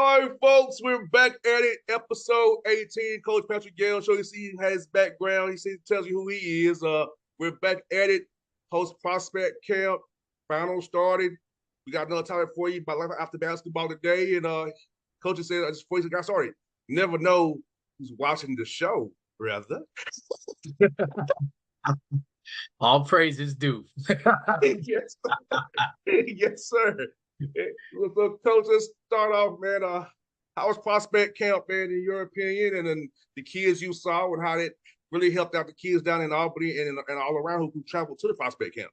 All right, folks, we're back at it. Episode 18. Coach Patrick Gayle, show you see his background. Tells you who he is. We're back at it. Post prospect camp. Final started. We got another topic for you about life after basketball today. And coach said just before he got started, you never know who's watching the show, brother. All praise is due. Yes, yes, sir. So, coach, let's start off, man. How was prospect camp, man, in your opinion, and then the kids you saw, and how that really helped out the kids down in Albany and all around who traveled to the prospect camp?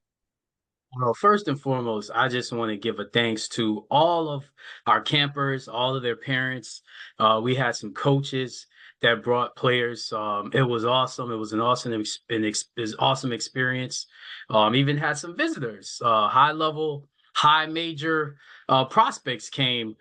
Well, first and foremost, I just want to give a thanks to all of our campers, all of their parents. We had some coaches that brought players. It was awesome. It was an awesome experience. Even had some visitors, high level, high major prospects came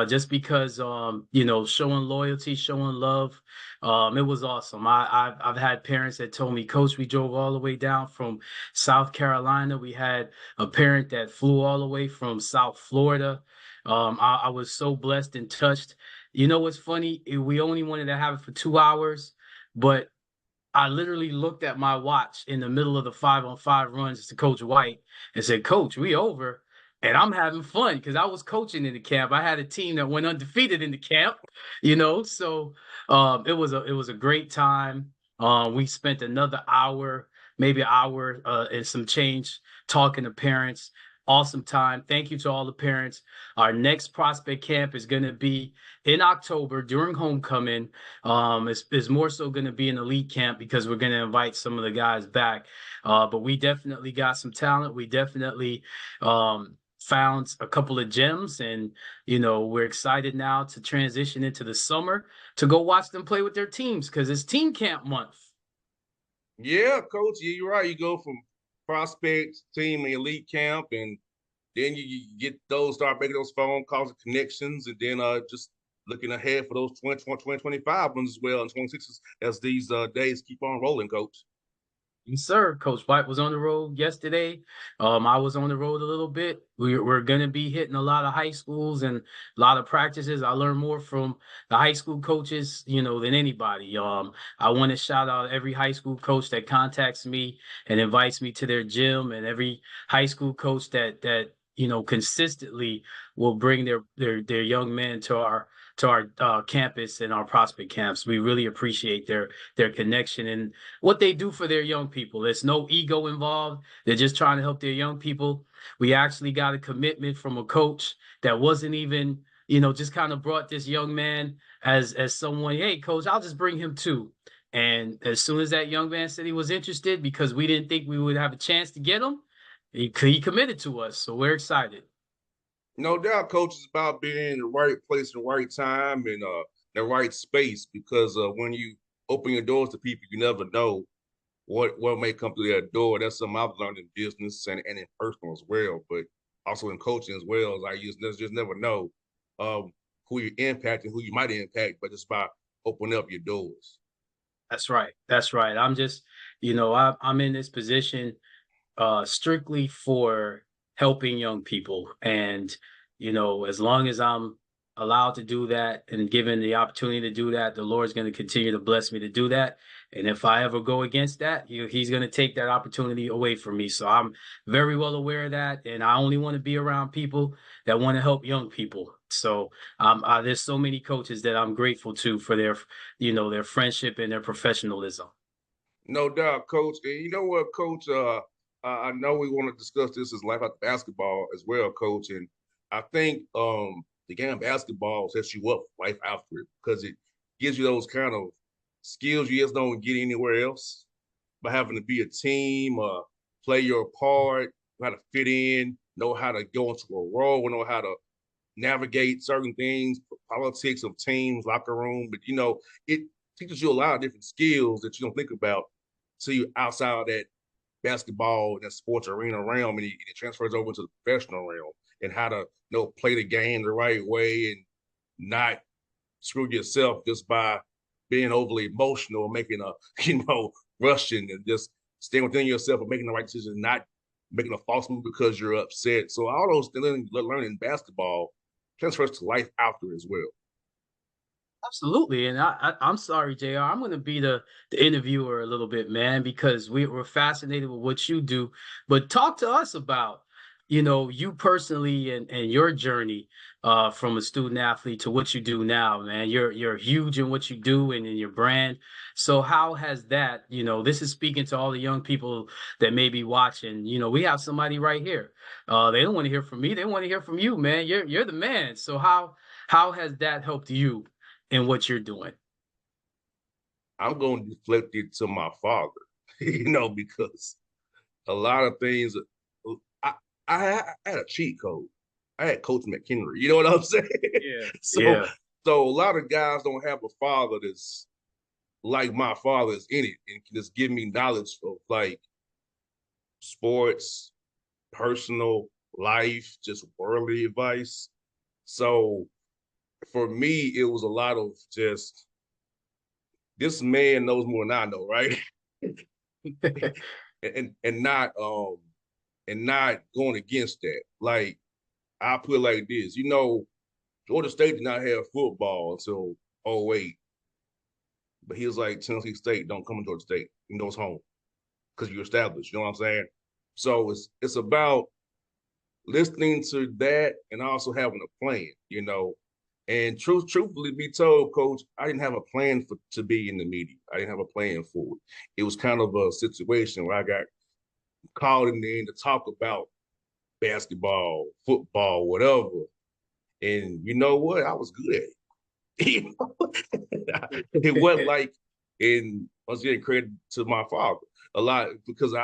just because showing loyalty, showing love. It was awesome. I've had parents that told me, Coach, we drove all the way down from South Carolina. We had a parent that flew all the way from South Florida. I was so blessed and touched. You know what's funny? We only wanted to have it for 2 hours, but I literally looked at my watch in the middle of the 5-on-5 runs to Coach White and said, Coach, we over. And I'm having fun because I was coaching in the camp. I had a team that went undefeated in the camp, So it was a great time. We spent another hour, maybe an hour and some change talking to parents. Awesome time. Thank you to all the parents. Our next prospect camp is going to be in October during homecoming. It's more so going to be an elite camp because we're going to invite some of the guys back. But we definitely got some talent. We definitely found a couple of gems, and we're excited now to transition into the summer to go watch them play with their teams because it's team camp month. Yeah, coach, you're right. You go from prospect team and elite camp, and then you get start making those phone calls and connections, and then just looking ahead for those 2025 ones as well, and 26 as these days keep on rolling, coach. Yes, sir. Coach White was on the road yesterday. I was on the road a little bit. We're going to be hitting a lot of high schools and a lot of practices. I learn more from the high school coaches, than anybody. I want to shout out every high school coach that contacts me and invites me to their gym, and every high school coach that consistently will bring their young men to our campus and our prospect camps. We really appreciate their connection and what they do for their young people. There's no ego involved. They're just trying to help their young people. We actually got a commitment from a coach that wasn't even, just kind of brought this young man as someone, hey, coach, I'll just bring him too. And as soon as that young man said he was interested, because we didn't think we would have a chance to get him, he committed to us. So we're excited. No doubt, coach, is about being in the right place in the right time and the right space, because when you open your doors to people, you never know what may come through that door. That's something I've learned in business and in personal as well, but also in coaching as well. Like you just never know who you impact and who you might impact, but just by opening up your doors. That's right. That's right. I'm just, I'm in this position strictly for helping young people. And, as long as I'm allowed to do that and given the opportunity to do that, the Lord's going to continue to bless me to do that. And if I ever go against that, he's going to take that opportunity away from me. So I'm very well aware of that. And I only want to be around people that want to help young people. So there's so many coaches that I'm grateful to for their friendship and their professionalism. No doubt, coach. And you know what, coach? I know we want to discuss this as life after basketball as well, coach. And I think the game of basketball sets you up for life after it, because it gives you those kind of skills you just don't get anywhere else. By having to be a team, play your part, know how to fit in, know how to go into a role, know how to navigate certain things, politics of teams, locker room. But it teaches you a lot of different skills that you don't think about till you outside of that basketball and that sports arena realm, and it transfers over to the professional realm, and how to play the game the right way and not screw yourself just by being overly emotional, making a rushing, and just staying within yourself and making the right decision, not making a false move because you're upset. So all those things learning in basketball transfers to life after as well. Absolutely, and I'm sorry, Jr. I'm going to be the interviewer a little bit, man, because we're fascinated with what you do. But talk to us about, you personally and your journey from a student athlete to what you do now, man. You're huge in what you do and in your brand. So how has that, this is speaking to all the young people that may be watching. We have somebody right here. They don't want to hear from me. They want to hear from you, man. You're the man. So how has that helped you in what you're doing? I'm going to deflect it to my father, because a lot of things. I, I had a cheat code. I had Coach McHenry. You know what I'm saying? Yeah, so yeah, so a lot of guys don't have a father that's like my father is in it and can just give me knowledge of like sports, personal life, just worldly advice. So for me, it was a lot of just this man knows more than I know, right? and not going against that. Like I put it like this, Georgia State did not have football until '08, but he was like Tennessee State don't come to Georgia State, it's home because you're established. You know what I'm saying? So it's about listening to that and also having a plan. And truthfully be told, Coach, I didn't have a plan to be in the media. I didn't have a plan for it. It was kind of a situation where I got called in the end to talk about basketball, football, whatever. And you know what? I was good at it. It wasn't like, and once again, credit to my father a lot because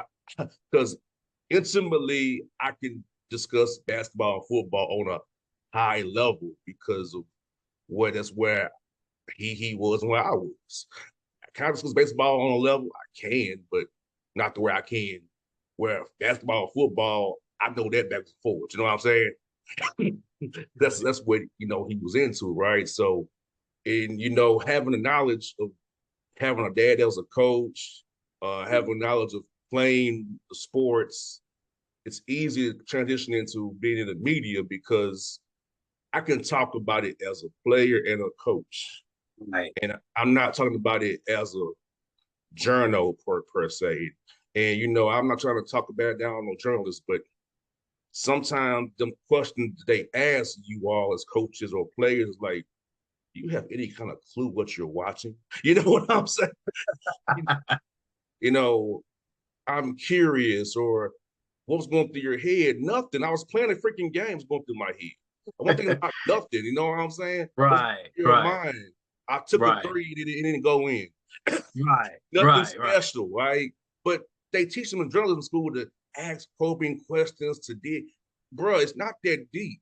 intimately I can discuss basketball and football on a high level because of that's where he was and where I was. I kind of discuss baseball on a level I can, but not the way I can where basketball, football, I know that back and forward. You know what I'm saying? That's what he was into, right? So, and having the knowledge of having a dad that was a coach, having knowledge of playing the sports, it's easy to transition into being in the media because I can talk about it as a player and a coach. right. And I'm not talking about it as a journal per se. And I'm not trying to talk about down on journalists, but sometimes the questions they ask you all as coaches or players, like, do you have any kind of clue what you're watching? You know what I'm saying? you know, I'm curious, or what was going through your head? Nothing. I was playing a freaking games going through my head. I wasn't thinking about nothing. You know what I'm saying? What's Right, in your right, mind? I took a right, three and it didn't go in. right, Nothing right, right, special, right? But they teach them in journalism school to ask probing questions to dig. Bro, it's not that deep.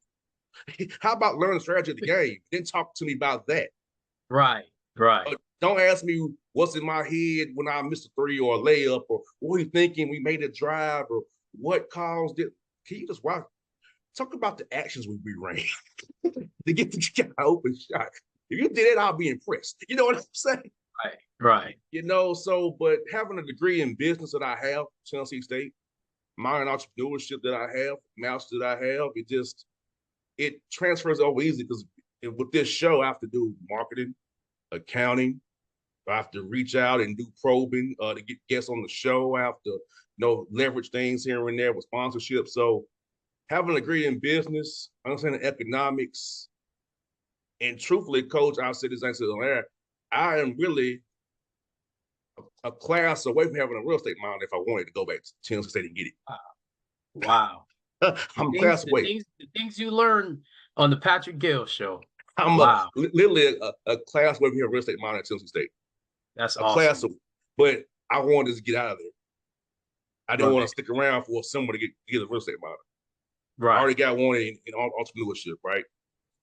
How about learn the strategy of the game? Then talk to me about that. right, right, Don't ask me what's in my head when I missed a three or a layup, or what are you thinking we made a drive, or what caused it. Can you just watch? Talk about the actions we ran to get the guy open shot. If you did it, I'll be impressed. You know what I'm saying? right, right. But having a degree in business that I have, Tennessee State, minor in entrepreneurship that I have, master that I have, it transfers over easy because with this show, I have to do marketing, accounting. I have to reach out and do probing to get guests on the show. I have to, leverage things here and there with sponsorship. So having a degree in business, understanding economics, and truthfully, Coach, I'll say this answer on air. I am really a class away from having a real estate minor if I wanted to go back to Tennessee State and get Wow. it. The I'm a things, class the away. things, the things you learn on the Patrick Gayle show. I'm Wow, literally a class away from having a real estate minor at Tennessee State. that's A class awesome. of, but I wanted to get out of there. I didn't want to Right, stick around for someone to get a real estate minor. I right, already got one in entrepreneurship, right?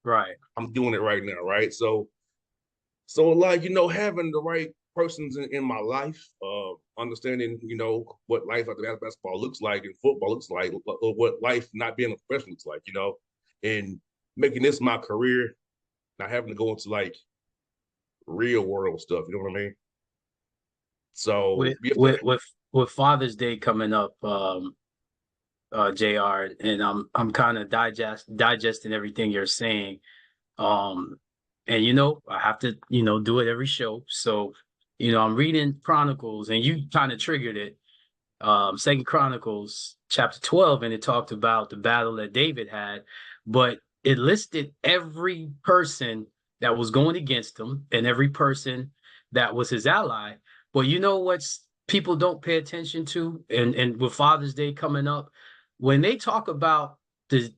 right. I'm doing it right now, right? So like having the right persons in my life, understanding what life after basketball looks like and football looks like, or what life not being a professional looks like, and making this my career, not having to go into like real world stuff. You know what I mean? So With we have to. with with with Father's Day coming up, JR, and I'm kind of digesting everything you're saying. And I have to, do it every show. So, I'm reading Chronicles, and you kind of triggered it. Second Chronicles chapter 12, and it talked about the battle that David had, but it listed every person that was going against him and every person that was his ally. But you know what's people don't pay attention to, and with Father's Day coming up, when they talk about the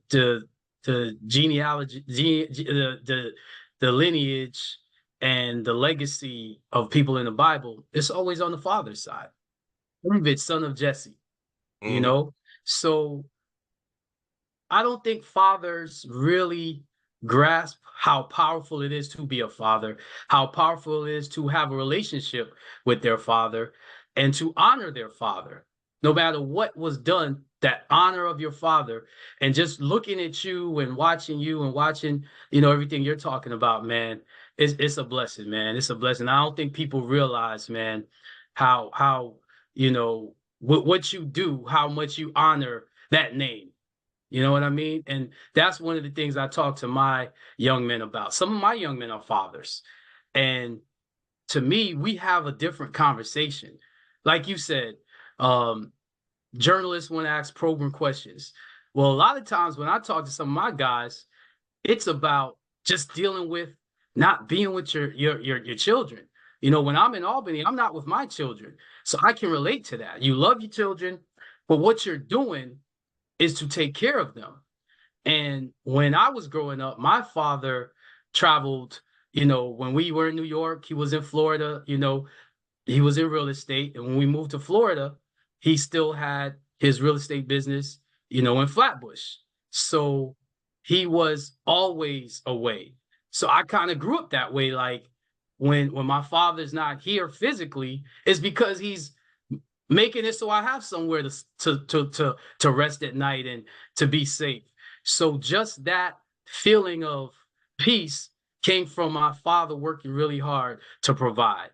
genealogy, the lineage and the legacy of people in the Bible, it's always on the father's side. David, son of Jesse, you Mm-hmm. know? So I don't think fathers really grasp how powerful it is to be a father, how powerful it is to have a relationship with their father and to honor their father. No matter what was done, that honor of your father and just looking at you and watching, everything you're talking about, man, it's a blessing, man. It's a blessing. I don't think people realize, man, how what you do, how much you honor that name. You know what I mean? And that's one of the things I talk to my young men about. Some of my young men are fathers. And to me, we have a different conversation. Like you said, um, journalists want to ask probing questions. Well, a lot of times when I talk to some of my guys, it's about just dealing with not being with your children. When I'm in Albany, I'm not with my children. So I can relate to that. You love your children, but what you're doing is to take care of them. And when I was growing up, my father traveled, when we were in New York, he was in Florida, he was in real estate. And when we moved to Florida, he still had his real estate business, in Flatbush. So he was always away. So I kind of grew up that way. Like when my father's not here physically, it's because he's making it so I have somewhere to rest at night and to be safe. So just that feeling of peace came from my father working really hard to provide,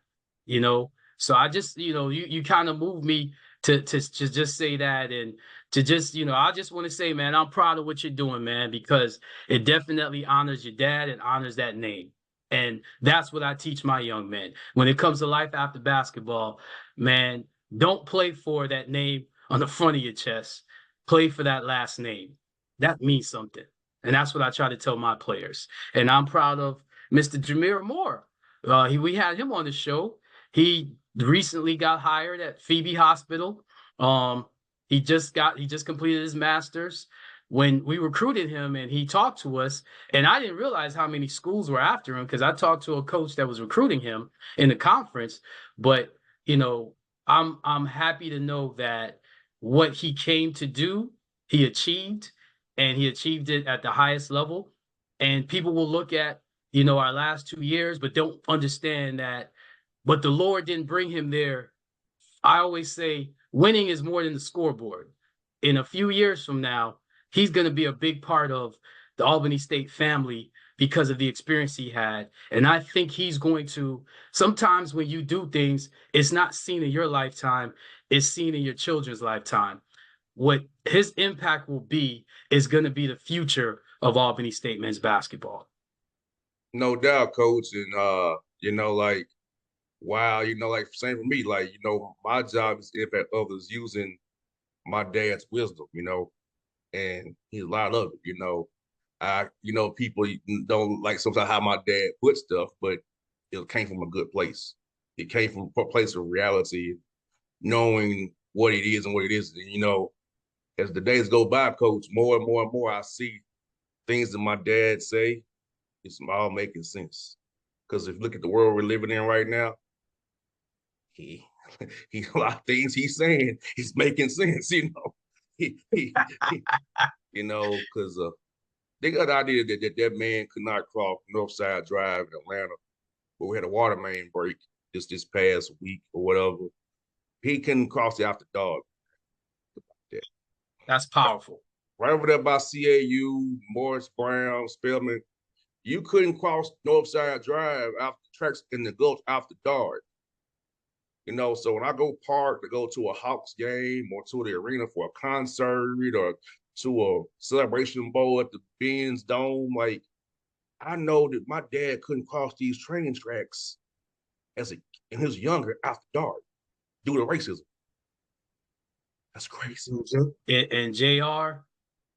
you know. So I just, you kind of moved me to just say that and to just, I just want to say, man, I'm proud of what you're doing, man, because it definitely honors your dad and honors that name. And that's what I teach my young men. When it comes to life after basketball, man, don't play for that name on the front of your chest. Play for that last name. That means something. And that's what I try to tell my players. And I'm proud of Mr. Jameer Moore. We had him on the show. He recently got hired at Phoebe Hospital. Um, he just completed his master's. When we recruited him and he talked to us, and I didn't realize how many schools were after him because I talked to a coach that was recruiting him in the conference. But you know, I'm happy to know that what he came to do, he achieved, and he achieved it at the highest level. And people will look at, our last 2 years, but don't understand that. But the Lord didn't bring him there. I always say winning is more than the scoreboard. In a few years from now, he's going to be a big part of the Albany State family because of the experience he had. And I think he's going to, sometimes when you do things, it's not seen in your lifetime, it's seen in your children's lifetime. What his impact will be is going to be the future of Albany State men's basketball. No doubt, coach. And like wow, like same for me. Like, my job is to impact others using my dad's wisdom, and he's a lot of it. People don't like sometimes how my dad put stuff, but it came from a good place. It came from a place of reality, knowing what it is and what it isn't. And, as the days go by, coach, more and more and more, I see things that my dad say. It's all making sense. Because if you look at the world we're living in right now, he he a lot of things he's saying, he's making sense. He because they got the idea that man could not cross Northside Drive in Atlanta, but we had a water main break this past week or whatever. He couldn't cross it after dark. That's powerful. Right over there by CAU, Morris Brown, Spelman, you couldn't cross Northside Drive after tracks in the Gulch after dark. So when I go park to go to a Hawks game or to the arena for a concert or to a celebration bowl at the Benz Dome, like I know that my dad couldn't cross these train tracks as a and he was younger after dark due to racism. That's crazy. And JR,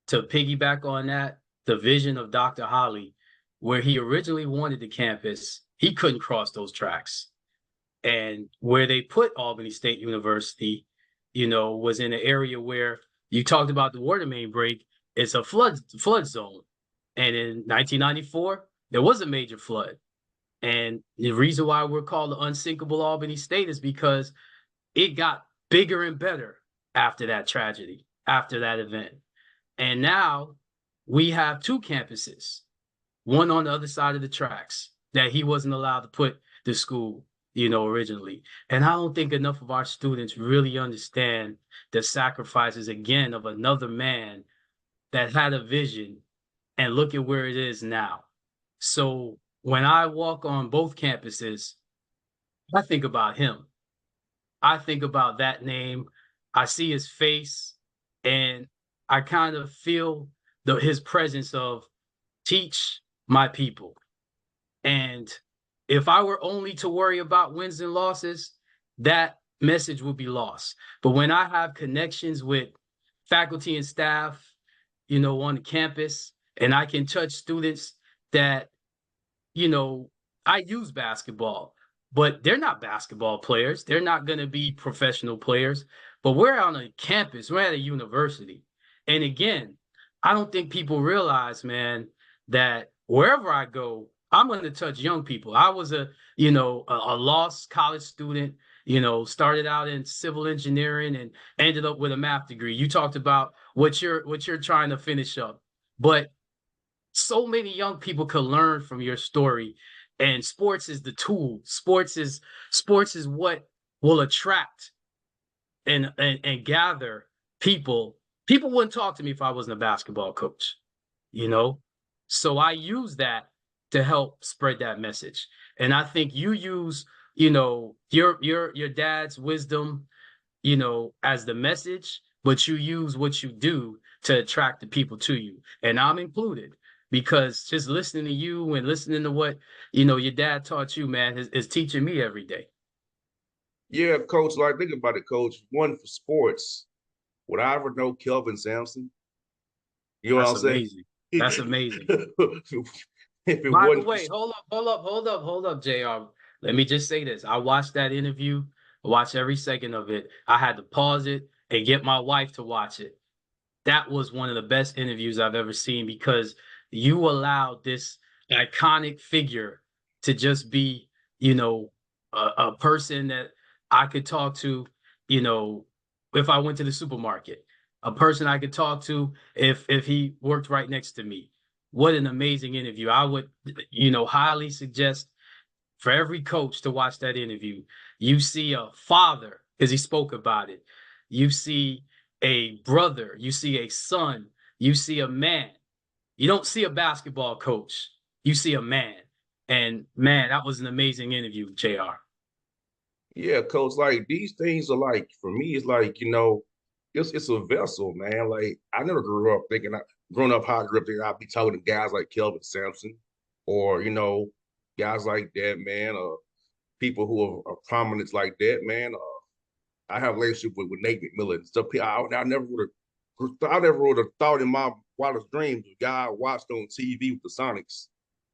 to piggyback on that, the vision of Dr. Holly, where he originally wanted the campus, he couldn't cross those tracks. And where they put Albany State University, was in an area where you talked about the water main break. It's a flood zone. And in 1994, there was a major flood. And the reason why we're called the unsinkable Albany State is because it got bigger and better after that tragedy, after that event. And now we have two campuses, one on the other side of the tracks that he wasn't allowed to put the school, originally. And I don't think enough of our students really understand the sacrifices, again, of another man that had a vision, and look at where it is now. So when I walk on both campuses, I think about him. I think about that name. I see his face, and I kind of feel his presence of teach my people. And if I were only to worry about wins and losses, that message would be lost. But when I have connections with faculty and staff, on the campus, and I can touch students that, I use basketball, but they're not basketball players. They're not going to be professional players, but we're on a campus, we're at a university. And again, I don't think people realize, man, that wherever I go, I'm going to touch young people. I was a lost college student, started out in civil engineering and ended up with a math degree. You talked about what you're trying to finish up, but so many young people could learn from your story. And sports is the tool. Sports is what will attract and gather people. People wouldn't talk to me if I wasn't a basketball coach, you know? So I use that to help spread that message. And I think you use, your dad's wisdom, as the message, but you use what you do to attract the people to you. And I'm included because just listening to you and listening to what, your dad taught you, man, is teaching me every day. Yeah, coach, like think about it, coach. One for sports. Would I ever know Kelvin Sampson? You know what That's I'm saying? amazing. That's amazing. If it By the wasn't way, hold up, JR. Let me just say this. I watched that interview, I watched every second of it. I had to pause it and get my wife to watch it. That was one of the best interviews I've ever seen because you allowed this iconic figure to just be, a person that I could talk to, you know, if I went to the supermarket, a person I could talk to if he worked right next to me. What an amazing interview. I would, highly suggest for every coach to watch that interview. You see a father, because he spoke about it. You see a brother, you see a son, you see a man. You don't see a basketball coach, you see a man. And man, that was an amazing interview, JR. Yeah, coach, like these things are like for me, it's like, it's a vessel, man. Like I never grew up thinking growing up how I grew up thinking I'd be talking to guys like Kelvin Sampson or, guys like that, man, people who are prominent like that, man. I have a relationship with Nate McMillan and stuff. I never would have thought in my wildest dreams a guy I watched on TV with the Sonics.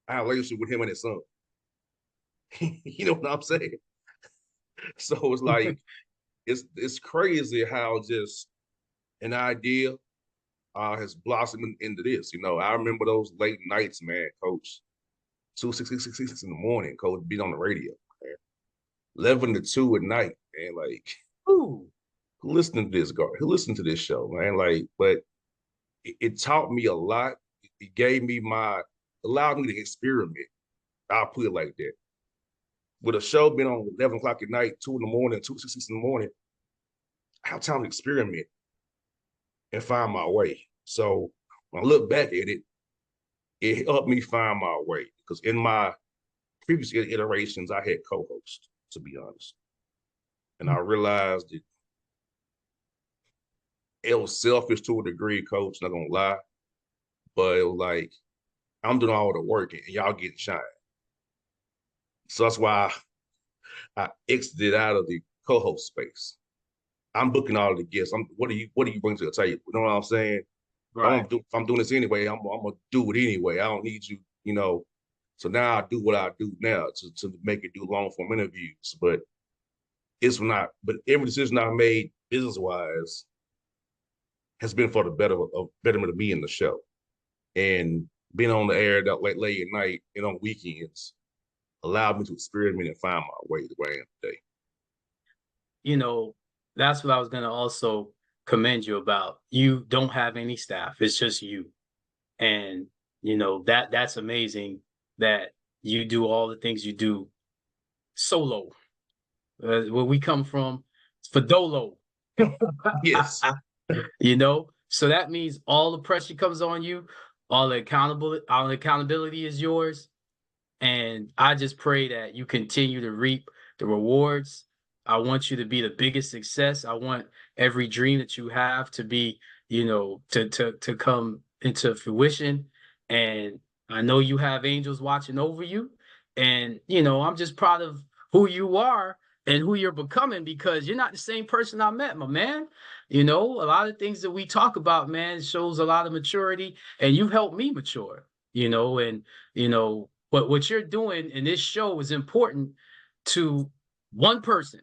I have a relationship with him and his son. You know what I'm saying? So it's like it's crazy how just an idea has blossomed into this. I remember those late nights, man, coach. 2 6 in the morning, coach, being on the radio, man. 11 to 2 at night, man. Like, Ooh. who listened to this guy? Who listened to this show, man? Like, but it taught me a lot. It gave me allowed me to experiment. I'll put it like that. With a show being on 11 o'clock at night, 2 in the morning, 2 6 in the morning, I have time to experiment and find my way. So when I look back at it, it helped me find my way because in my previous iterations, I had co-hosts, to be honest. And I realized that it was selfish to a degree, coach, not gonna lie. But it was like, I'm doing all the work and y'all getting shine. So that's why I exited out of the co-host space. I'm booking all of the guests. What do you bring to the table? You know what I'm saying? Right. If I'm doing this anyway, I'm gonna do it anyway. I don't need you, you know. So now I do what I do now to make it do long form interviews. But it's not. But every decision I made business wise has been for the betterment of me in the show, and being on the air that late at night and on weekends allowed me to experiment and find my way the way I am today. You know, that's what I was going to also commend you about. You don't have any staff. It's just you. And, that's amazing that you do all the things you do solo. Where we come from, it's for dolo. Yes. So that means all the pressure comes on you, all the accountability is yours. And I just pray that you continue to reap the rewards. I want you to be the biggest success. I want every dream that you have to be, to come into fruition. And I know you have angels watching over you. And, I'm just proud of who you are and who you're becoming, because you're not the same person I met, my man. A lot of things that we talk about, man, shows a lot of maturity, and you've helped me mature, and, but what you're doing in this show is important to one person,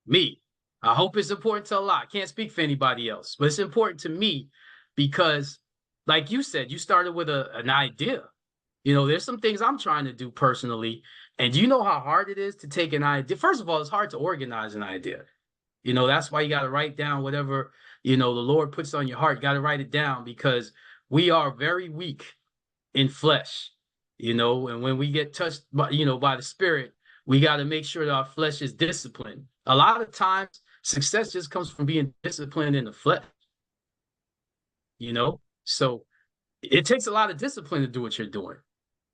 me. I hope it's important to a lot. I can't speak for anybody else, but it's important to me because, like you said, you started with an idea. There's some things I'm trying to do personally. And do you know how hard it is to take an idea? First of all, it's hard to organize an idea. That's why you got to write down whatever, the Lord puts on your heart. You got to write it down, because we are very weak in flesh, and when we get touched by the spirit, we got to make sure that our flesh is disciplined. A lot of times success just comes from being disciplined in the flesh, so it takes a lot of discipline to do what you're doing.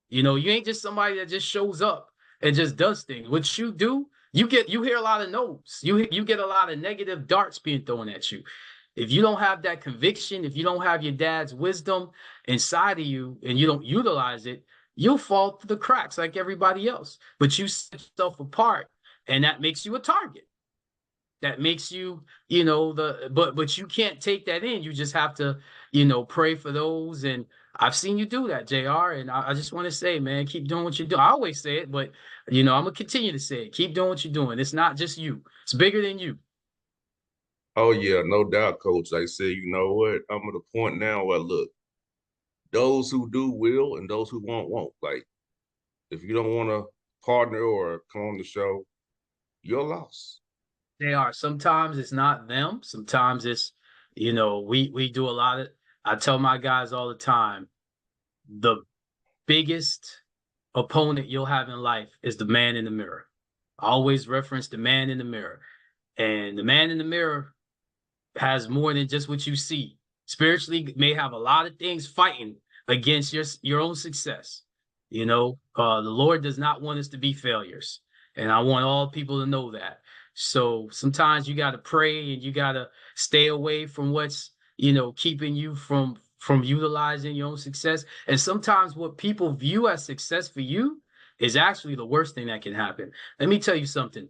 You ain't just somebody that just shows up and just does things. What you do, you hear a lot of no's. You get a lot of negative darts being thrown at you. If you don't have that conviction, if you don't have your dad's wisdom inside of you and you don't utilize it, you'll fall through the cracks like everybody else. But you set yourself apart, and that makes you a target. That makes you, but you can't take that in. You just have to, pray for those. And I've seen you do that, JR. And I just want to say, man, keep doing what you're doing. I always say it, but I'm gonna continue to say it. Keep doing what you're doing. It's not just you. It's bigger than you. Oh yeah, no doubt, coach. Like I said, you know what? I'm at a point now where look, those who do will and those who won't. Like if you don't want to partner or come on the show, you're lost. They are. Sometimes it's not them. Sometimes it's, we do a lot of, I tell my guys all the time, the biggest opponent you'll have in life is the man in the mirror. I always reference the man in the mirror. And the man in the mirror has more than just what you see. Spiritually, may have a lot of things fighting against your own success. The Lord does not want us to be failures. And I want all people to know that. So sometimes you got to pray and you got to stay away from what's, keeping you from utilizing your own success. And sometimes what people view as success for you is actually the worst thing that can happen. Let me tell you something.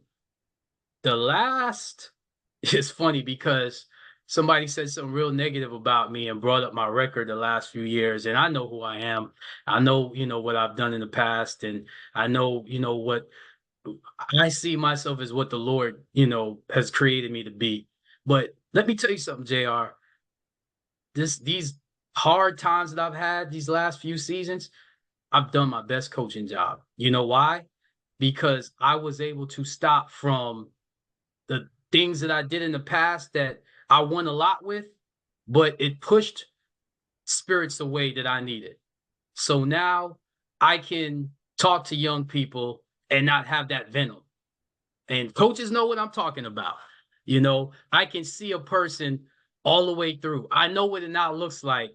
The last, it's funny because somebody said something real negative about me and brought up my record the last few years. And I know who I am. I know, what I've done in the past. And I know, what I see myself as what the Lord, has created me to be. But let me tell you something, JR. These hard times that I've had these last few seasons, I've done my best coaching job. You know why? Because I was able to stop from the things that I did in the past that I won a lot with, but it pushed spirits away that I needed. So now I can talk to young people and not have that venom. And coaches know what I'm talking about. I can see a person all the way through. I know what it now looks like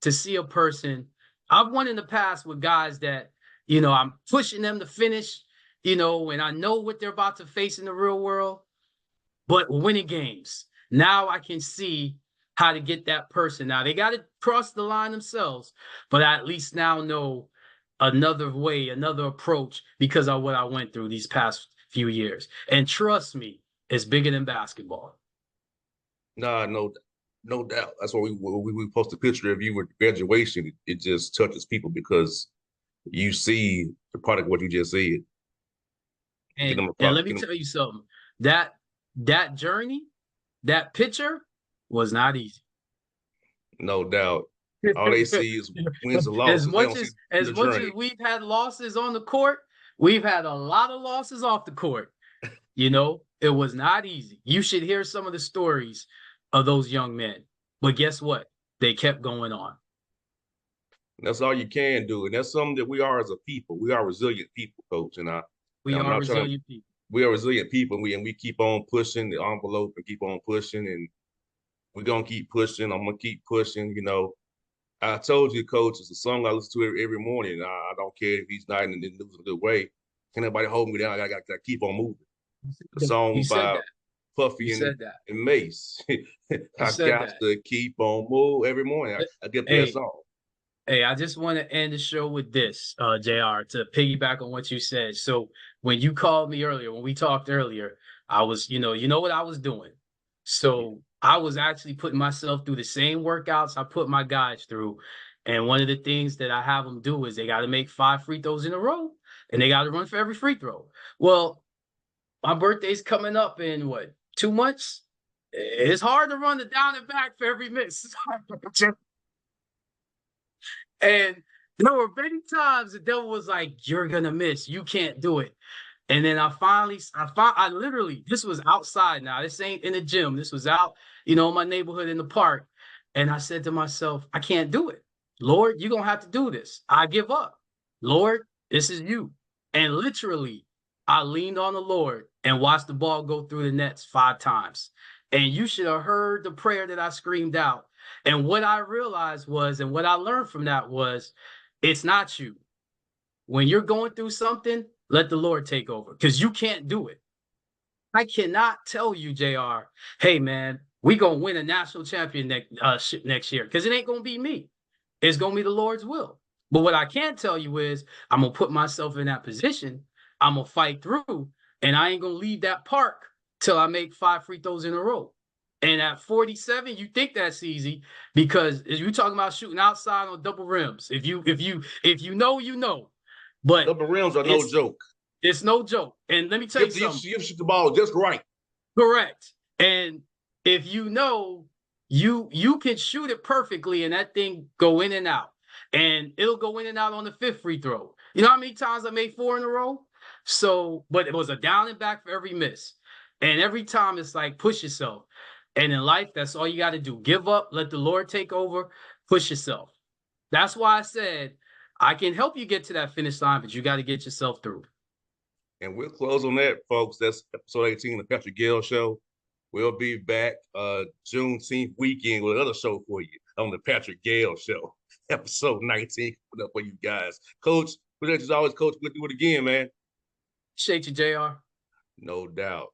to see a person. I've won in the past with guys that, I'm pushing them to finish and I know what they're about to face in the real world, but winning games. Now I can see how to get that person. Now they got to cross the line themselves, but I at least now know another way, another approach because of what I went through these past few years. And trust me, it's bigger than basketball. Nah, no doubt. That's why we post a picture of you with graduation. It just touches people because you see the product of what you just said. Get And them a and product. let me tell you something. That that journey, that picture was not easy. No doubt. All they see is wins and as losses. They much don't see as the as much as journey. we've had losses on the court, we've had a lot of losses off the court. It was not easy. You should hear some of the stories of those young men. But guess what? They kept going on. That's all you can do, and that's something that we are as a people. We are resilient people, coach. And We I'm are not trying to. resilient people. We are resilient people, and we keep on pushing the envelope and keep on pushing, and we're gonna keep pushing. I'm gonna keep pushing. I told you, coach, it's a song I listen to every morning. I don't care if he's not in the news in a good way. Can't nobody hold me down. I got to keep on moving. The You song said by that. You Puffy said that. and Mace. You I said got that. to keep on moving every morning. I get that Hey, song. hey, I just want to end the show with this, JR, to piggyback on what you said. So when you called me earlier, when we talked earlier, I was, you know what I was doing. So I was actually putting myself through the same workouts I put my guys through. And one of the things that I have them do is they got to make 5 free throws in a row and they got to run for every free throw. Well, my birthday's coming up in what, 2 months? It's hard to run the down and back for every miss. And there were many times the devil was like, "You're gonna miss. You can't do it." And then I literally, this was outside now. This ain't in the gym. This was out, in my neighborhood in the park. And I said to myself, I can't do it. Lord, you're gonna have to do this. I give up. Lord, this is you. And literally, I leaned on the Lord and watched the ball go through the nets 5 times. And you should have heard the prayer that I screamed out. And what I realized was, and what I learned from that was, it's not you. When you're going through something, let the Lord take over because you can't do it. I cannot tell you, JR, hey, man, we going to win a national champion next year because it ain't going to be me. It's going to be the Lord's will. But what I can tell you is I'm going to put myself in that position. I'm going to fight through, and I ain't going to leave that park till I make 5 free throws in a row. And at 47, you think that's easy because if you're talking about shooting outside on double rims, if you know, you know. But Double rims are no it's joke. it's no joke. And let me tell you something. You shoot the ball just right. Correct. And if you know, you can shoot it perfectly and that thing go in and out. And it'll go in and out on the 5th free throw. You know how many times I made 4 in a row? So, but it was a down and back for every miss. And every time it's like push yourself. And in life, that's all you got to do. Give up, let the Lord take over, push yourself. That's why I said I can help you get to that finish line, but you got to get yourself through. And we'll close on that, folks. That's episode 18 of the Patrick Gayle Show. We'll be back Juneteenth weekend with another show for you on the Patrick Gayle Show. Episode 19 coming up for you guys. Coach, as always, Coach, we'll do it again, man. Appreciate you, JR. No doubt.